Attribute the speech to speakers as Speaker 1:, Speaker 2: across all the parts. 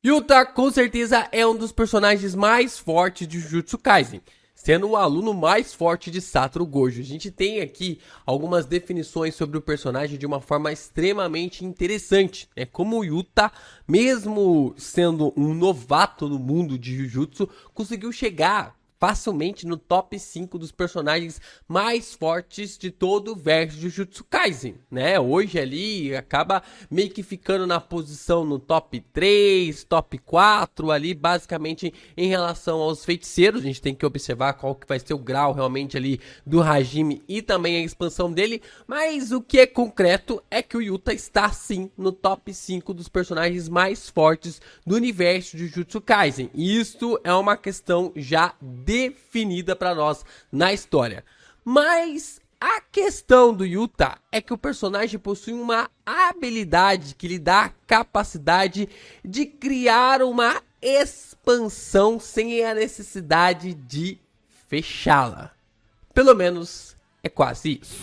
Speaker 1: Yuta com certeza é um dos personagens mais fortes de Jujutsu Kaisen, sendo o aluno mais forte de Satoru Gojo. A gente tem aqui algumas definições sobre o personagem de uma forma extremamente interessante. É como o Yuta, mesmo sendo um novato no mundo de Jujutsu, conseguiu chegar facilmente no top 5 dos personagens mais fortes de todo o verso de Jujutsu Kaisen, né? Hoje ali acaba meio que ficando na posição no top 3, top 4 ali, basicamente em relação aos feiticeiros. A gente tem que observar qual que vai ser o grau realmente ali do Hajime e também a expansão dele, mas o que é concreto é que o Yuta está sim no top 5 dos personagens mais fortes do universo de Jujutsu Kaisen. E isto é uma questão já definida para nós na história. Mas a questão do Yuta é que o personagem possui uma habilidade que lhe dá a capacidade de criar uma expansão sem a necessidade de fechá-la. Pelo menos é quase isso.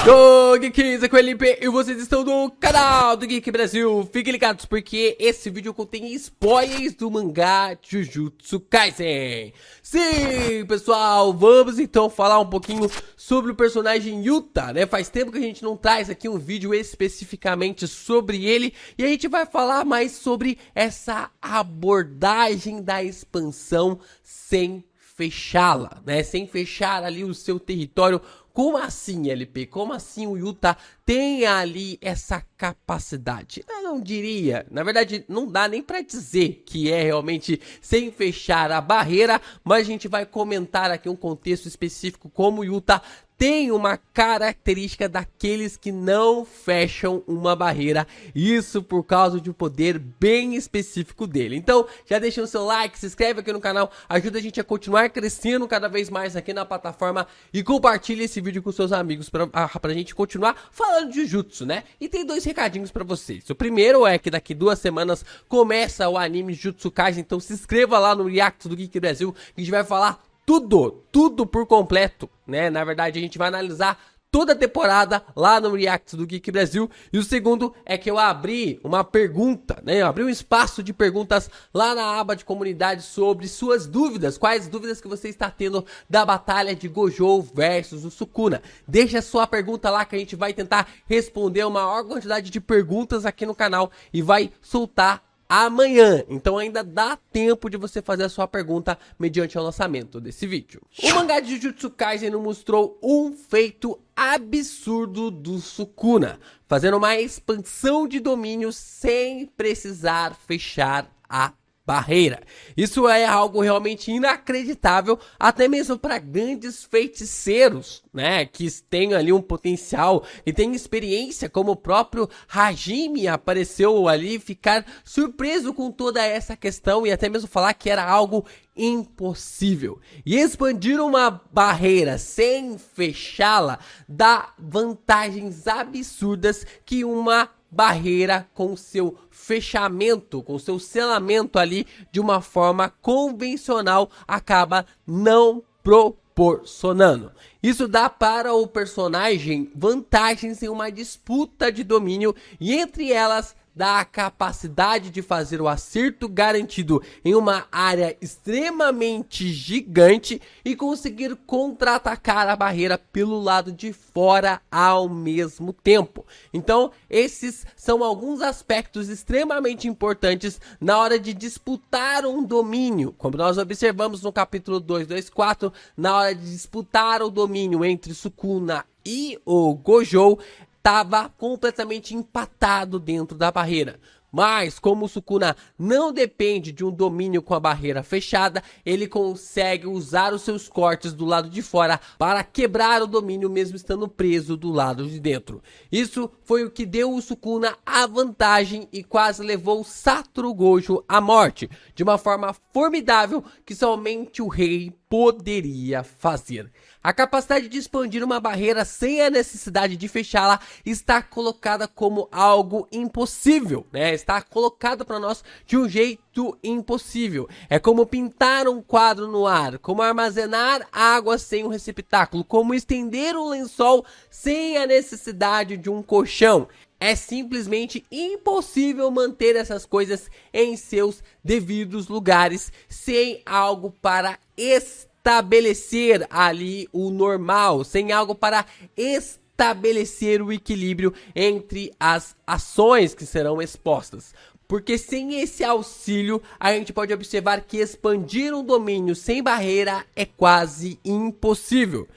Speaker 1: Yo, Geeks, aqui é o LP e vocês estão no canal do Geek Brasil. Fiquem ligados porque esse vídeo contém spoilers do mangá Jujutsu Kaisen. Sim, pessoal, vamos então falar um pouquinho sobre o personagem Yuta, né? Faz tempo que a gente não traz aqui um vídeo especificamente sobre ele e a gente vai falar mais sobre essa abordagem da expansão sem fechá-la, né? Sem fechar ali o seu território. Como assim, LP? Como assim o Yuta tem ali essa capacidade? Eu não diria, na verdade não dá nem pra dizer que é realmente sem fechar a barreira, mas a gente vai comentar aqui um contexto específico como o Yuta tem uma característica daqueles que não fecham uma barreira, isso por causa de um poder bem específico dele. Então já deixa o seu like, se inscreve aqui no canal, ajuda a gente a continuar crescendo cada vez mais aqui na plataforma e compartilha esse vídeo com seus amigos pra gente continuar falando de Jujutsu, né? E tem dois recadinhos pra vocês. O primeiro é que daqui 2 semanas começa o anime Jujutsu Kaisen, então se inscreva lá no React do Geek Brasil, que a gente vai falar tudo por completo, né? Na verdade, a gente vai analisar toda a temporada lá no React do Geek Brasil. E o segundo é que eu abri uma pergunta, né? Eu abri um espaço de perguntas lá na aba de comunidade sobre suas dúvidas. Quais dúvidas que você está tendo da batalha de Gojo versus o Sukuna? Deixa sua pergunta lá que a gente vai tentar responder a maior quantidade de perguntas aqui no canal e vai soltar amanhã, então ainda dá tempo de você fazer a sua pergunta mediante o lançamento desse vídeo. O mangá de Jujutsu Kaisen nos mostrou um feito absurdo do Sukuna, fazendo uma expansão de domínio sem precisar fechar a barreira. Isso é algo realmente inacreditável, até mesmo para grandes feiticeiros, né, que têm ali um potencial e têm experiência, como o próprio Hajime apareceu ali, ficar surpreso com toda essa questão e até mesmo falar que era algo impossível. E expandir uma barreira sem fechá-la dá vantagens absurdas que uma barreira com seu fechamento, com seu selamento ali de uma forma convencional acaba não proporcionando. Isso dá para o personagem vantagens em uma disputa de domínio e entre elas dá a capacidade de fazer o acerto garantido em uma área extremamente gigante e conseguir contra-atacar a barreira pelo lado de fora ao mesmo tempo. Então, esses são alguns aspectos extremamente importantes na hora de disputar um domínio. Como nós observamos no capítulo 224, na hora de disputar o domínio entre Sukuna e o Gojo, estava completamente empatado dentro da barreira. Mas como o Sukuna não depende de um domínio com a barreira fechada, ele consegue usar os seus cortes do lado de fora para quebrar o domínio mesmo estando preso do lado de dentro. Isso foi o que deu o Sukuna a vantagem e quase levou Satoru Gojo à morte, de uma forma formidável que somente o rei poderia fazer. A capacidade de expandir uma barreira sem a necessidade de fechá-la está colocada como algo impossível, né? Está colocado para nós de um jeito impossível. É como pintar um quadro no ar, como armazenar água sem um receptáculo, como estender um lençol sem a necessidade de um colchão. É simplesmente impossível manter essas coisas em seus devidos lugares sem algo para estabelecer ali o normal, sem algo para estabelecer o equilíbrio entre as ações que serão expostas. Porque sem esse auxílio, a gente pode observar que expandir um domínio sem barreira é quase impossível.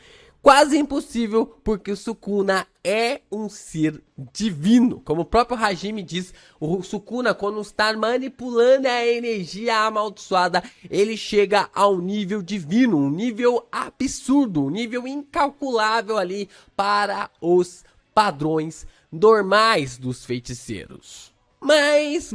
Speaker 1: Quase impossível, porque o Sukuna é um ser divino. Como o próprio Hajime diz, o Sukuna, quando está manipulando a energia amaldiçoada, ele chega a um nível divino, um nível absurdo, um nível incalculável ali para os padrões normais dos feiticeiros. Mas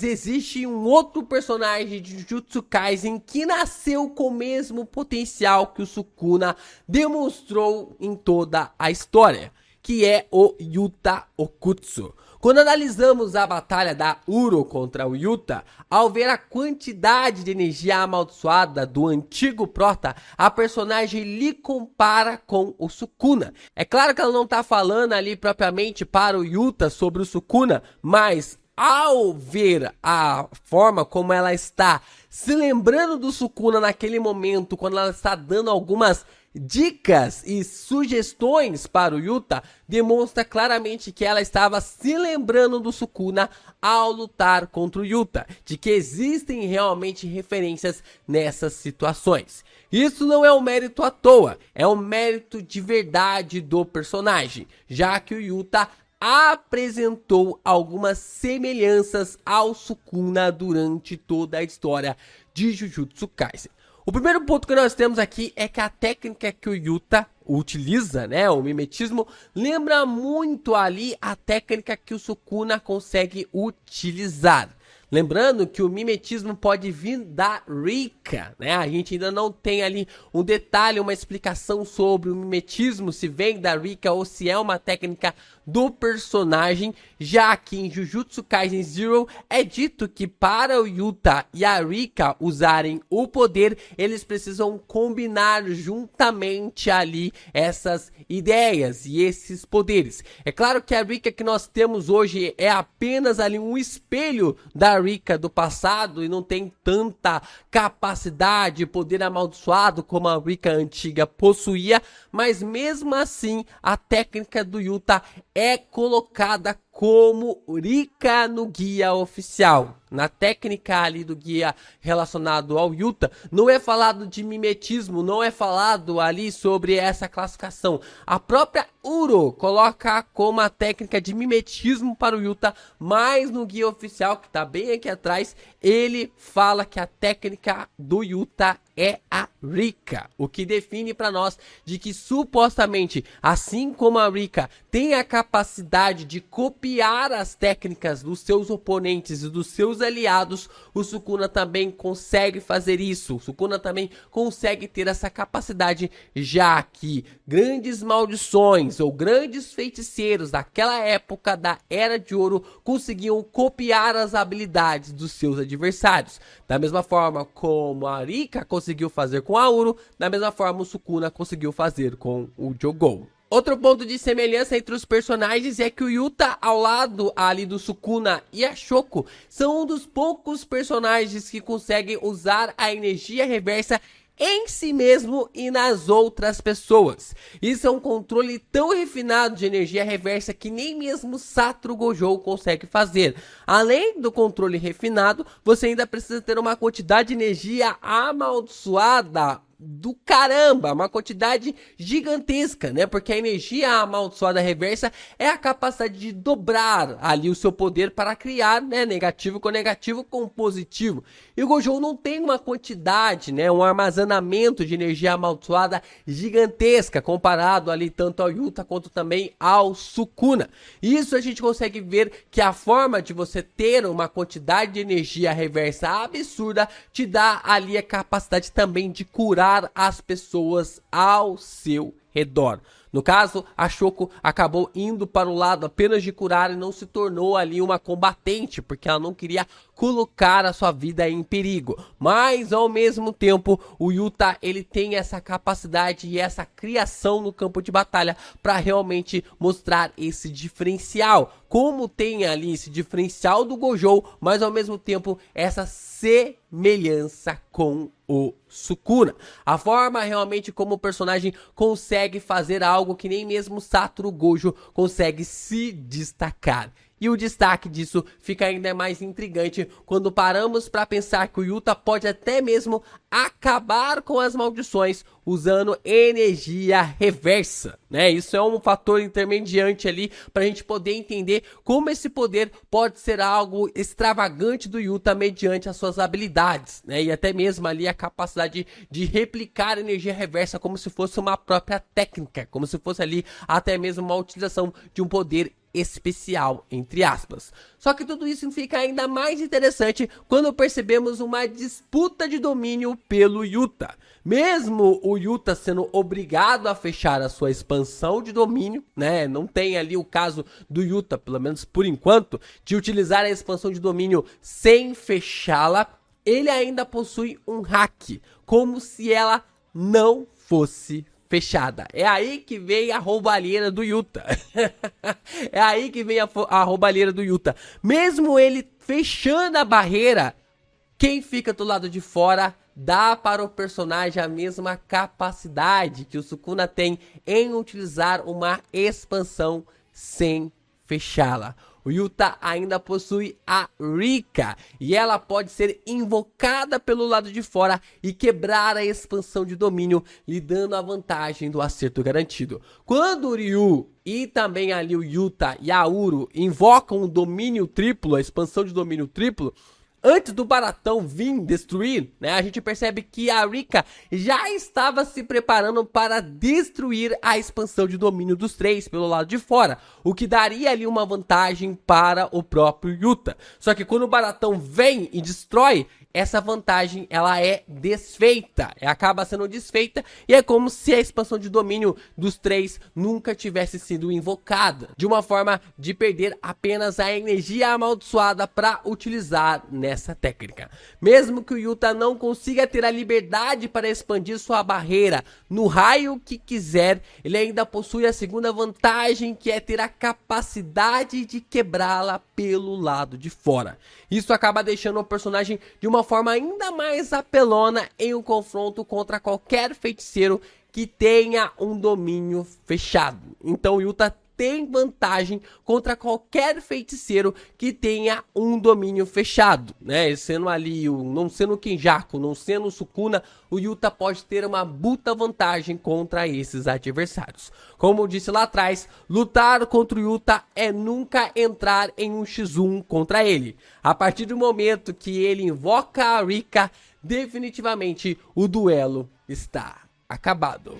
Speaker 1: existe um outro personagem de Jujutsu Kaisen que nasceu com o mesmo potencial que o Sukuna demonstrou em toda a história, que é o Yuta Okkotsu. Quando analisamos a batalha da Uro contra o Yuta, ao ver a quantidade de energia amaldiçoada do antigo prota, a personagem lhe compara com o Sukuna. É claro que ela não está falando ali propriamente para o Yuta sobre o Sukuna, mas ao ver a forma como ela está se lembrando do Sukuna naquele momento, quando ela está dando algumas dicas e sugestões para o Yuta, demonstra claramente que ela estava se lembrando do Sukuna ao lutar contra o Yuta, de que existem realmente referências nessas situações. Isso não é um mérito à toa, é um mérito de verdade do personagem, já que o Yuta apresentou algumas semelhanças ao Sukuna durante toda a história de Jujutsu Kaisen. O primeiro ponto que nós temos aqui é que a técnica que o Yuta utiliza, né, o mimetismo, lembra muito ali a técnica que o Sukuna consegue utilizar. Lembrando que o mimetismo pode vir da Rika, né? A gente ainda não tem ali um detalhe, uma explicação sobre o mimetismo, se vem da Rika ou se é uma técnica do personagem, já que em Jujutsu Kaisen Zero é dito que para o Yuta e a Rika usarem o poder, eles precisam combinar juntamente ali essas ideias e esses poderes. É claro que a Rika que nós temos hoje é apenas ali um espelho da Rika do passado e não tem tanta capacidade, poder amaldiçoado como a Rika antiga possuía, mas mesmo assim a técnica do Yuta é colocada como Rika no guia oficial. Na técnica ali do guia relacionado ao Yuta, não é falado de mimetismo, não é falado ali sobre essa classificação. A própria Uro coloca como a técnica de mimetismo para o Yuta, mas no guia oficial, que está bem aqui atrás, ele fala que a técnica do Yuta é a Rika, o que define para nós de que supostamente, assim como a Rika tem a capacidade de copiar as técnicas dos seus oponentes e dos seus aliados, o Sukuna também consegue fazer isso. O Sukuna também consegue ter essa capacidade, já que grandes maldições ou grandes feiticeiros daquela época da Era de Ouro conseguiam copiar as habilidades dos seus adversários. Da mesma forma como a Rika conseguiu fazer com a Uro, da mesma forma o Sukuna conseguiu fazer com o Jogou. Outro ponto de semelhança entre os personagens é que o Yuta, ao lado ali do Sukuna e a Shoko, são um dos poucos personagens que conseguem usar a energia reversa em si mesmo e nas outras pessoas. Isso é um controle tão refinado de energia reversa que nem mesmo Satoru Gojo consegue fazer. Além do controle refinado, você ainda precisa ter uma quantidade de energia amaldiçoada do caramba, uma quantidade gigantesca, né? Porque a energia amaldiçoada reversa é a capacidade de dobrar ali o seu poder para criar, né, negativo com positivo. E o Gojo não tem uma quantidade, né, um armazenamento de energia amaldiçoada gigantesca comparado ali tanto ao Yuta quanto também ao Sukuna. Isso a gente consegue ver que a forma de você ter uma quantidade de energia reversa absurda te dá ali a capacidade também de curar as pessoas ao seu redor. No caso, a Shoko acabou indo para o lado apenas de curar e não se tornou ali uma combatente, porque ela não queria colocar a sua vida em perigo. Mas ao mesmo tempo, o Yuta, ele tem essa capacidade e essa criação no campo de batalha para realmente mostrar esse diferencial. Como tem ali esse diferencial do Gojo, mas ao mesmo tempo essa semelhança com o Sukuna. A forma realmente como o personagem consegue fazer algo que nem mesmo Satoru Gojo consegue se destacar. E o destaque disso fica ainda mais intrigante quando paramos para pensar que o Yuta pode até mesmo acabar com as maldições usando energia reversa, né? Isso é um fator intermediante ali para a gente poder entender como esse poder pode ser algo extravagante do Yuta mediante as suas habilidades, né? E até mesmo ali a capacidade de replicar energia reversa como se fosse uma própria técnica, como se fosse ali até mesmo uma utilização de um poder especial, entre aspas. Só que tudo isso fica ainda mais interessante quando percebemos uma disputa de domínio pelo Yuta. Mesmo o Yuta sendo obrigado a fechar a sua expansão de domínio, né? Não tem ali o caso do Yuta, pelo menos por enquanto, de utilizar a expansão de domínio sem fechá-la. Ele ainda possui um hack, como se ela não fosse fechada. É aí que vem a roubalheira do Yuta. É aí que vem a roubalheira do Yuta. Mesmo ele fechando a barreira, quem fica do lado de fora dá para o personagem a mesma capacidade que o Sukuna tem em utilizar uma expansão sem fechá-la. O Yuta ainda possui a Rika e ela pode ser invocada pelo lado de fora e quebrar a expansão de domínio, lhe dando a vantagem do acerto garantido. Quando o Ryu e também ali o Yuta e a Uru invocam o domínio triplo, a expansão de domínio triplo, antes do Baratão vir destruir, né, a gente percebe que a Rika já estava se preparando para destruir a expansão de domínio dos três pelo lado de fora, o que daria ali uma vantagem para o próprio Yuta. Só que quando o Baratão vem e destrói, essa vantagem ela é desfeita, acaba sendo desfeita e é como se a expansão de domínio dos três nunca tivesse sido invocada, de uma forma de perder apenas a energia amaldiçoada para utilizar nessa técnica. Mesmo que o Yuta não consiga ter a liberdade para expandir sua barreira no raio que quiser, ele ainda possui a segunda vantagem, que é ter a capacidade de quebrá-la pelo lado de fora. Isso acaba deixando o personagem de uma forma ainda mais apelona em um confronto contra qualquer feiticeiro que tenha um domínio fechado. Então o Yuta tem vantagem contra qualquer feiticeiro que tenha um domínio fechado, né? Sendo ali, não sendo o Kenjaku, não sendo o Sukuna, o Yuta pode ter uma puta vantagem contra esses adversários. Como eu disse lá atrás, lutar contra o Yuta é nunca entrar em um x1 contra ele. A partir do momento que ele invoca a Rika, definitivamente o duelo está acabado.